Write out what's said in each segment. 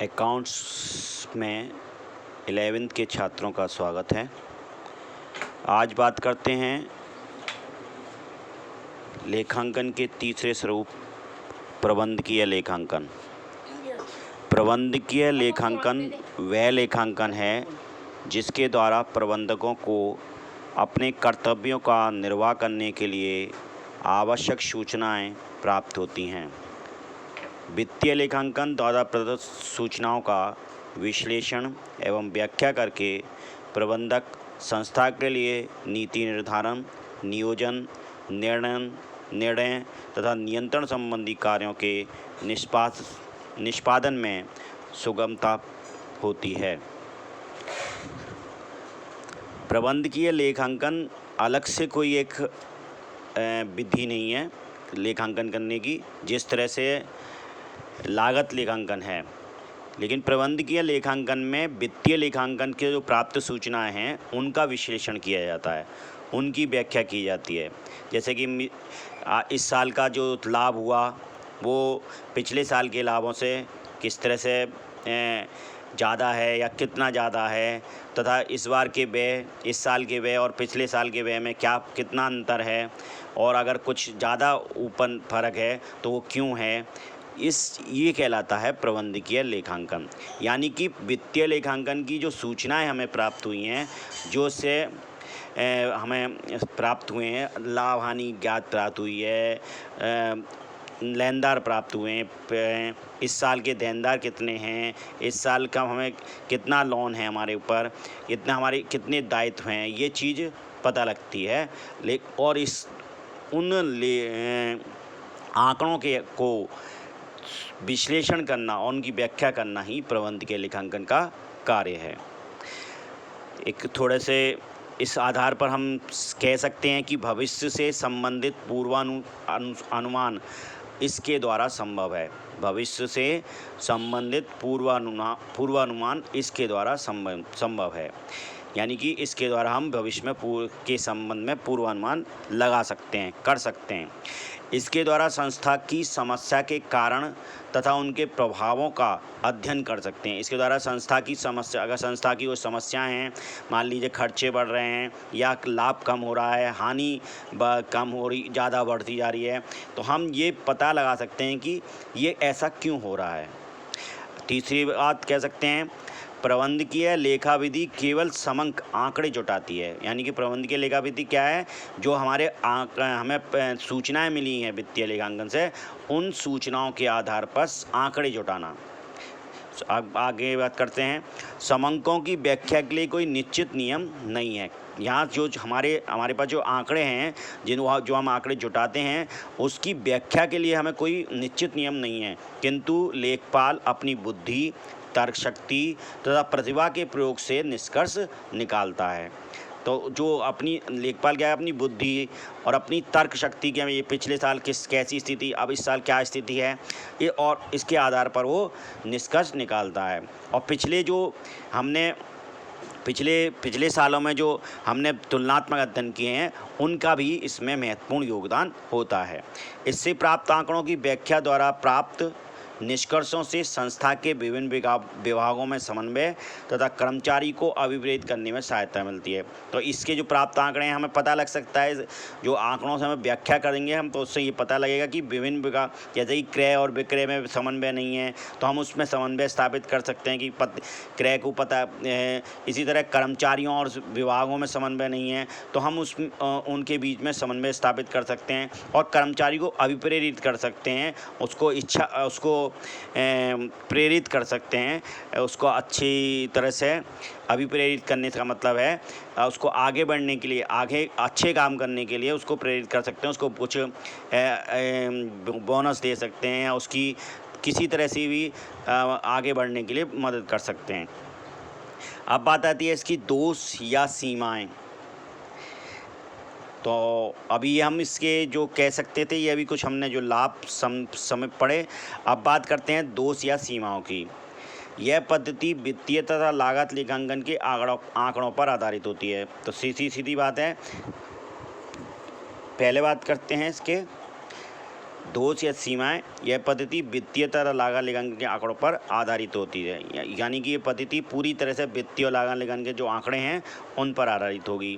Accounts में 11th के छात्रों का स्वागत है। आज बात करते हैं लेखांकन के तीसरे स्वरूप प्रबंधकीय लेखांकन। प्रबंधकीय लेखांकन वह लेखांकन है जिसके द्वारा प्रबंधकों को अपने कर्तव्यों का निर्वाह करने के लिए आवश्यक सूचनाएं प्राप्त होती हैं। वित्तीय लेखांकन द्वारा प्रदत्त सूचनाओं का विश्लेषण एवं व्याख्या करके प्रबंधक संस्था के लिए नीति निर्धारण, नियोजन, निर्णय तथा नियंत्रण संबंधी कार्यों के निष्पादन में सुगमता होती है। प्रबंधकीय लेखांकन अलग से कोई एक विधि नहीं है लेखांकन करने की, जिस तरह से लागत लेखांकन है। लेकिन प्रबंधकीय लेखांकन में वित्तीय लेखांकन के जो प्राप्त सूचनाएं हैं उनका विश्लेषण किया जाता है, उनकी व्याख्या की जाती है। जैसे कि इस साल का जो लाभ हुआ वो पिछले साल के लाभों से किस तरह से ज़्यादा है या कितना ज़्यादा है, तथा इस बार के व्यय, इस साल के व्यय और पिछले साल के व्यय में कितना अंतर है, और अगर कुछ ज़्यादा ऊपर फर्क है तो वो क्यों है। ये कहलाता है प्रबंधकीय लेखांकन। यानी कि वित्तीय लेखांकन की जो सूचनाएं हमें प्राप्त हुई हैं, जो से हमें प्राप्त हुए हैं, लाभ हानि ज्ञात प्राप्त हुई है, लेनदार प्राप्त हुए हैं, इस साल के देनदार कितने हैं, इस साल का हमें कितना लोन है हमारे ऊपर, इतना हमारे कितने दायित्व हैं, ये चीज़ पता लगती है। और उन आंकड़ों को विश्लेषण करना और उनकी व्याख्या करना ही प्रबंधकीय लेखांकन का कार्य है। एक थोड़े से इस आधार पर हम कह सकते हैं कि भविष्य से संबंधित पूर्वानुमान इसके द्वारा संभव है। भविष्य से संबंधित पूर्वानुमान इसके द्वारा संभव है। यानी कि इसके द्वारा हम भविष्य में के संबंध में पूर्वानुमान लगा सकते हैं, कर सकते हैं। इसके द्वारा संस्था की समस्या के कारण तथा उनके प्रभावों का अध्ययन कर सकते हैं। इसके द्वारा संस्था की समस्या, अगर संस्था की वो समस्याएं हैं, मान लीजिए खर्चे बढ़ रहे हैं या लाभ कम हो रहा है, हानि कम हो रही, ज़्यादा बढ़ती जा रही है, तो हम ये पता लगा सकते हैं कि ये ऐसा क्यों हो रहा है। तीसरी बात कह सकते हैं, प्रबंधकीय लेखा विधि केवल समंक आंकड़े जुटाती है। यानी कि प्रबंधकीय लेखा विधि क्या है, जो हमें सूचनाएं मिली हैं वित्तीय लेखांकन से, उन सूचनाओं के आधार पर आंकड़े जुटाना। आगे बात करते हैं, समंकों की व्याख्या के लिए कोई निश्चित नियम नहीं है। यहाँ जो हमारे पास जो आंकड़े हैं, जो हम आंकड़े जुटाते हैं, उसकी व्याख्या के लिए हमें कोई निश्चित नियम नहीं है, किंतु लेखपाल अपनी बुद्धि, तर्क शक्ति तथा प्रतिभा के प्रयोग से निष्कर्ष निकालता है। तो जो अपनी लेखपाल क्या है, अपनी बुद्धि और अपनी तर्क शक्ति के, ये पिछले साल कैसी स्थिति, अब इस साल क्या स्थिति है, ये, और इसके आधार पर वो निष्कर्ष निकालता है। और पिछले सालों में जो हमने तुलनात्मक अध्ययन किए हैं, उनका भी इसमें महत्वपूर्ण योगदान होता है। इससे प्राप्त आंकड़ों की व्याख्या द्वारा प्राप्त निष्कर्षों से संस्था के विभिन्न विभागों में समन्वय तथा कर्मचारी को अभिप्रेरित करने में सहायता मिलती है। तो इसके जो प्राप्त आंकड़े हैं, हमें पता लग सकता है, जो आंकड़ों से हमें व्याख्या करेंगे हम, तो उससे ये पता लगेगा कि विभिन्न विभाग, जैसे कि क्रय और विक्रय में समन्वय नहीं है, तो हम उसमें समन्वय स्थापित कर सकते हैं कि क्रय को पता है। इसी तरह कर्मचारियों और विभागों में समन्वय नहीं है, तो हम उनके बीच में समन्वय स्थापित कर सकते हैं और कर्मचारी को अभिप्रेरित कर सकते हैं, उसको प्रेरित कर सकते हैं। उसको अच्छी तरह से अभिप्रेरित करने का मतलब है, उसको आगे बढ़ने के लिए, आगे अच्छे काम करने के लिए उसको प्रेरित कर सकते हैं। उसको कुछ बोनस दे सकते हैं, उसकी किसी तरह से भी आगे बढ़ने के लिए मदद कर सकते हैं। अब बात आती है इसकी दोष या सीमाएं। तो अभी हम इसके जो कह सकते थे, ये अभी कुछ हमने जो लाभ समय पढ़े। अब बात करते हैं दोष या सीमाओं की। यह पद्धति वित्तीय तथा लागत लेखांकन के आंकड़ों पर आधारित होती है। तो सीधी बात है, पहले बात करते हैं इसके दोष या सीमाएं, यह पद्धति वित्तीयतर लागत लेखांकन के आंकड़ों पर आधारित होती है। यानी कि ये पद्धति पूरी तरह से वित्तीय और लागत लेखांकन के जो आंकड़े हैं उन पर आधारित होगी।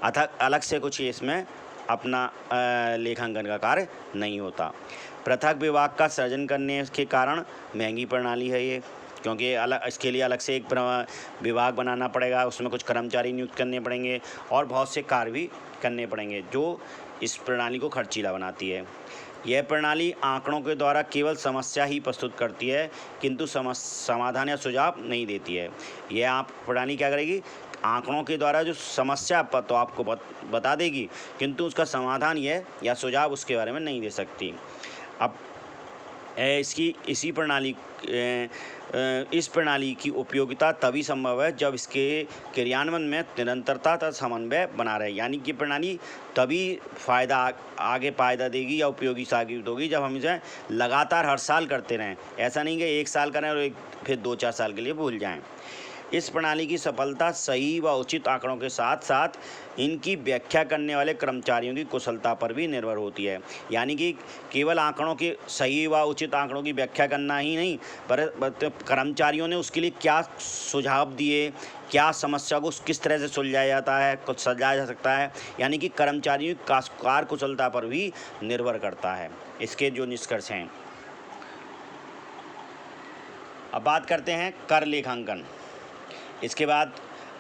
अतः अलग से कुछ इसमें अपना लेखांकन का कार्य नहीं होता। पृथक विभाग का सृजन करने के कारण महंगी प्रणाली है ये, क्योंकि अलग इसके लिए अलग से एक विभाग बनाना पड़ेगा, उसमें कुछ कर्मचारी नियुक्त करने पड़ेंगे और बहुत से कार्य भी करने पड़ेंगे, जो इस प्रणाली को खर्चीला बनाती है। यह प्रणाली आंकड़ों के द्वारा केवल समस्या ही प्रस्तुत करती है, किंतु समाधान या सुझाव नहीं देती है। यह आप प्रणाली क्या करेगी, आंकड़ों के द्वारा जो समस्या तो आपको बता देगी, किंतु उसका समाधान यह या सुझाव उसके बारे में नहीं दे सकती। अब इस प्रणाली की उपयोगिता तभी संभव है जब इसके क्रियान्वयन में निरंतरता तथा समन्वय बना रहे। यानी कि प्रणाली तभी आगे फायदा देगी या उपयोगी साबित होगी जब हम इसे लगातार हर साल करते रहें। ऐसा नहीं कि एक साल करें और फिर 2-4 साल के लिए भूल जाएं। इस प्रणाली की सफलता सही व उचित आंकड़ों के साथ साथ इनकी व्याख्या करने वाले कर्मचारियों की कुशलता पर भी निर्भर होती है। यानी कि केवल आंकड़ों के सही व उचित आंकड़ों की व्याख्या करना ही नहीं, पर कर्मचारियों ने उसके लिए क्या सुझाव दिए, क्या समस्या को किस तरह से सुलझाया जाता है, कुछ सुलझाया जा सकता है, यानी कि कर्मचारियों की कार्य कुशलता पर भी निर्भर करता है। इसके जो निष्कर्ष हैं। अब बात करते हैं कर लेखांकन। इसके बाद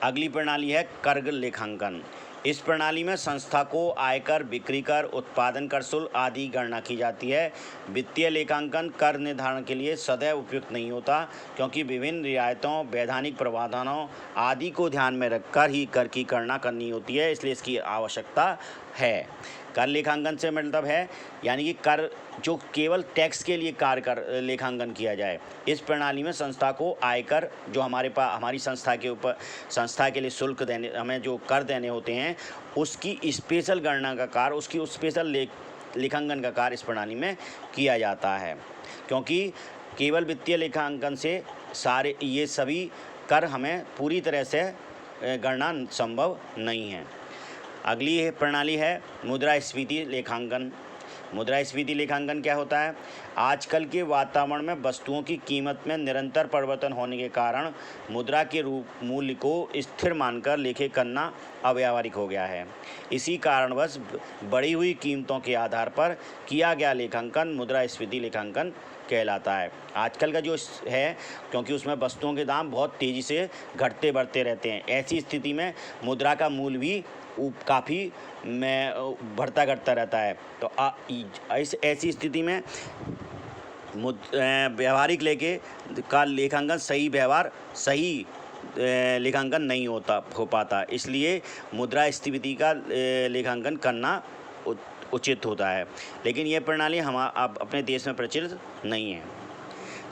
अगली प्रणाली है कर लेखांकन। इस प्रणाली में संस्था को आयकर, बिक्री कर, उत्पादन कर शुल्क आदि गणना की जाती है। वित्तीय लेखांकन कर निर्धारण के लिए सदैव उपयुक्त नहीं होता, क्योंकि विभिन्न रियायतों, वैधानिक प्रावधानों आदि को ध्यान में रखकर ही कर की गणना करनी होती है, इसलिए इसकी आवश्यकता है। कर लेखांकन से मतलब है यानी कि कर जो केवल टैक्स के लिए कार्य कर लेखांकन किया जाए। इस प्रणाली में संस्था को आयकर, जो हमारी संस्था के ऊपर संस्था के लिए शुल्क देने, हमें जो कर देने होते हैं, उसकी स्पेशल गणना का कार्य, उसकी स्पेशल लेखांकन का कार्य इस प्रणाली में किया जाता है। क्योंकि केवल वित्तीय लेखांकन से ये सभी कर हमें पूरी तरह से गणना संभव नहीं है। अगली प्रणाली है मुद्रास्फीति लेखांकन। मुद्रास्फीति लेखांकन क्या होता है? आजकल के वातावरण में वस्तुओं की कीमत में निरंतर परिवर्तन होने के कारण मुद्रा के मूल्य को स्थिर मानकर लेखे करना अव्यावहारिक हो गया है। इसी कारणवश बढ़ी हुई कीमतों के आधार पर किया गया लेखांकन मुद्रास्फीति लेखांकन कहलाता है। आजकल का जो है, क्योंकि उसमें वस्तुओं के दाम बहुत तेज़ी से घटते बढ़ते रहते हैं, ऐसी स्थिति में मुद्रा का मूल्य भी काफ़ी बढ़ता घटता रहता है। तो ऐसी स्थिति में व्यवहारिक लेखांकन सही लेखांकन नहीं हो पाता, इसलिए मुद्रास्फीति का लेखांकन करना उचित होता है। लेकिन यह प्रणाली अब अपने देश में प्रचलित नहीं है।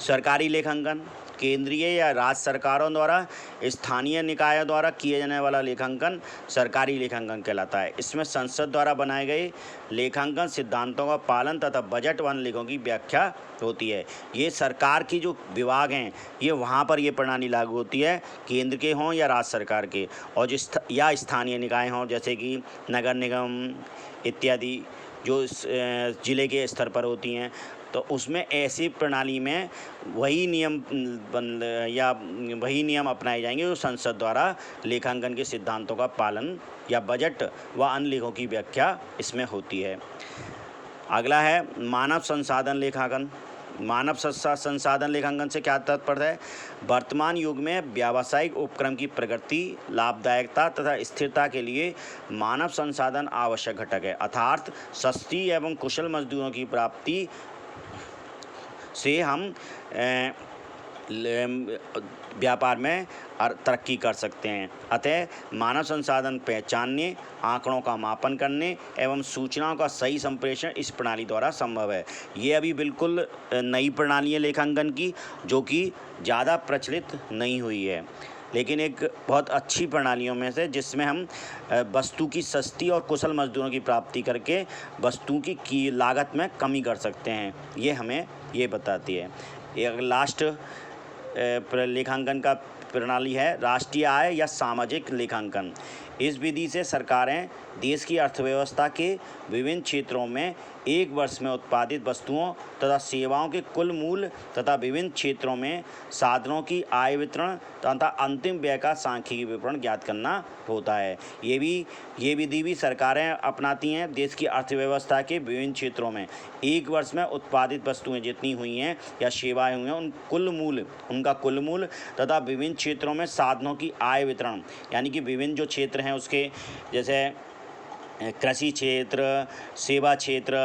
सरकारी लेखांकन केंद्रीय या राज्य सरकारों द्वारा, स्थानीय निकायों द्वारा किए जाने वाला लेखांकन सरकारी लेखांकन कहलाता है। इसमें संसद द्वारा बनाए गए लेखांकन सिद्धांतों का पालन तथा बजट व लेखों की व्याख्या होती है। ये सरकार की जो विभाग हैं, ये वहाँ पर ये प्रणाली लागू होती है, केंद्र के हों या राज्य सरकार के, और या स्थानीय निकाय हों, जैसे कि नगर निगम इत्यादि जो ज़िले के स्तर पर होती हैं। तो उसमें ऐसी प्रणाली में वही नियम अपनाए जाएंगे जो संसद द्वारा लेखांकन के सिद्धांतों का पालन या बजट व अन्य लेखों की व्याख्या इसमें होती है। अगला है मानव संसाधन लेखांकन। मानव संसाधन लेखांकन से क्या तात्पर्य है? वर्तमान युग में व्यावसायिक उपक्रम की प्रगति, लाभदायकता तथा स्थिरता के लिए मानव संसाधन आवश्यक घटक है। अर्थात सस्ती एवं कुशल मजदूरों की प्राप्ति से हम व्यापार में तरक्की कर सकते हैं। अतः मानव संसाधन पहचानने, आंकड़ों का मापन करने एवं सूचनाओं का सही संप्रेषण इस प्रणाली द्वारा संभव है। ये अभी बिल्कुल नई प्रणाली है लेखांकन की, जो कि ज़्यादा प्रचलित नहीं हुई है, लेकिन एक बहुत अच्छी प्रणालियों में से, जिसमें हम वस्तु की सस्ती और कुशल मजदूरों की प्राप्ति करके वस्तु की लागत में कमी कर सकते हैं। ये हमें ये बताती है। एक लास्ट लेखांकन का प्रणाली है राष्ट्रीय आय या सामाजिक लेखांकन। इस विधि से सरकारें देश की अर्थव्यवस्था के विभिन्न क्षेत्रों में एक वर्ष में उत्पादित वस्तुओं तथा सेवाओं के कुल मूल्य तथा विभिन्न क्षेत्रों में साधनों की आय वितरण तथा अंतिम व्यय का सांख्यिकी विवरण ज्ञात करना होता है। ये विधि भी सरकारें अपनाती हैं देश की अर्थव्यवस्था के विभिन्न क्षेत्रों में। एक वर्ष में उत्पादित वस्तुएं जितनी हुई हैं या सेवाएं हुई हैं उनका कुल मूल्य तथा विभिन्न क्षेत्रों में साधनों की आय वितरण, यानी कि विभिन्न जो क्षेत्र हैं उसके, जैसे कृषि क्षेत्र, सेवा क्षेत्र,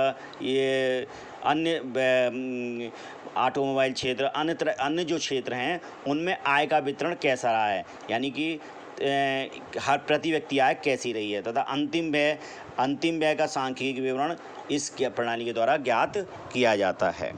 ये अन्य ऑटोमोबाइल क्षेत्र, अन्य जो क्षेत्र हैं उनमें आय का वितरण कैसा रहा है, यानी कि हर प्रति व्यक्ति आय कैसी रही है, तथा अंतिम व्यय का सांख्यिकी विवरण इस प्रणाली के द्वारा ज्ञात किया जाता है।